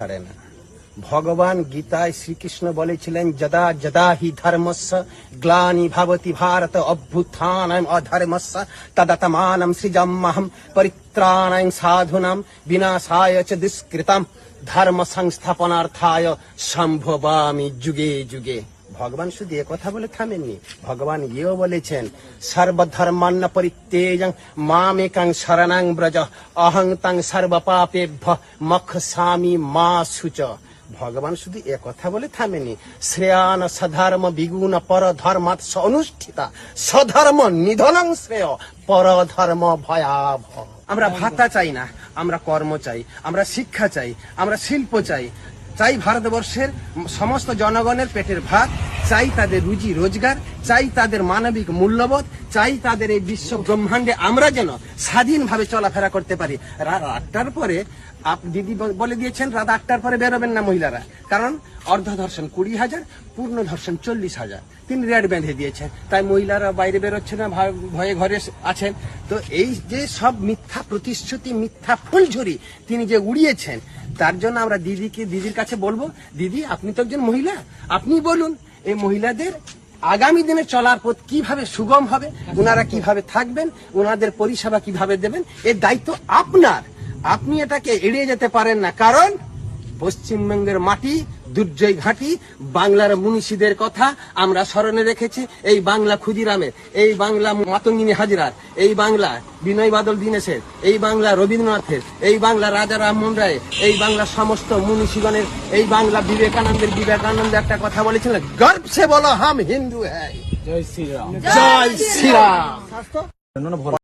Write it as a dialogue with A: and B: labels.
A: ছাড়ে না। ভগবান গীতায় শ্রীকৃষ্ণ বলেছিলেন, যদা যদা হি ধর্মস্য গ্লানি ভবতি ভারত অভ্যুত্থানম অধর্মস্য তদাত্মানম সৃজাম্যহম পরিত্রাণায় সাধুনাম বিনাশায় চ দুষ্কৃতম ধর্ম সংস্থাপনার্থায় সম্ভবামি যুগে যুগে। ভগবান শুধু এ কথা বলে থামেননি, ভগবান ইয়েও বলেছেন, সর্বধর্মান্ন পরিত্যেজং মামেকং শরণং ব্রজ অহং তং সর্বপাপেভ্য মোক্ষয়ামি মা শুচ। ভগবান শুধু এ কথা বলে থামেনি, শ্রেয়ান সধর্ম বিগুণ পরধর্মাৎ অনুষ্ঠিতা সধর্ম নিধনং শ্রেয় পরধর্ম ভয়াবহ। আমরা ভাতা চাই না, আমরা কর্ম চাই, আমরা শিক্ষা চাই, আমরা শিল্প চাই, চাই ভারতবর্ষের সমস্ত জনগণের পেটের ভাত, চাই তাদের রুজি রোজগার, চাই তাদের মানবিক মূল্যবোধ, চাই তাদের এই বিশ্ব ব্রহ্মাণ্ডে আমরা যেন স্বাধীনভাবে চলাফেরা করতে পারি। রাত 8টার পরে দিদি বলে দিয়েছেন, রাত 8টার পরে বেরোবেন না মহিলারা, কারণ অর্ধ ধর্ষণ 20,000, পূর্ণ ধর্ষণ 40,000 তিনি রেড বেঁধে দিয়েছেন। তাই মহিলারা বাইরে বেরোচ্ছে না, ভয়ে ঘরে আছেন। তো এই যে সব মিথ্যা প্রতিশ্রুতি, মিথ্যা ফুলঝুরি তিনি যে উড়িয়েছেন, তার জন্য আমরা দিদির কাছে বলবো, দিদি আপনি তো একজন মহিলা, আপনি বলুন এই মহিলাদের আগামী দিনে চলার পথ কিভাবে সুগম হবে, ওনারা কিভাবে থাকবেন, ওনাদের পরিষেবা কিভাবে দেবেন, এর দায়িত্ব আপনার। আপনি এটাকে এড়িয়ে যেতে পারেন না, কারণ পশ্চিমবঙ্গের মাটি দুর্জয় ঘাঁটি, বাংলার মনীষীদের কথা আমরা স্মরণে রেখেছি। এই বাংলা ক্ষুদিরামের, এই বাংলা মাতঙ্গিনী হাজরার, এই বাংলা বিনয় বাদল দীনেশের, এই বাংলা রবীন্দ্রনাথের, এই বাংলা রাজা রামমোহন রায়ের, এই বাংলা সমস্ত মনীষীগণের, এই বাংলা বিবেকানন্দ একটা কথা বলেছিলেন, গর্ব সে বলো হাম হিন্দু হ্যায়।
B: জয় শ্রীরাম।
A: জয় শ্রীরাম।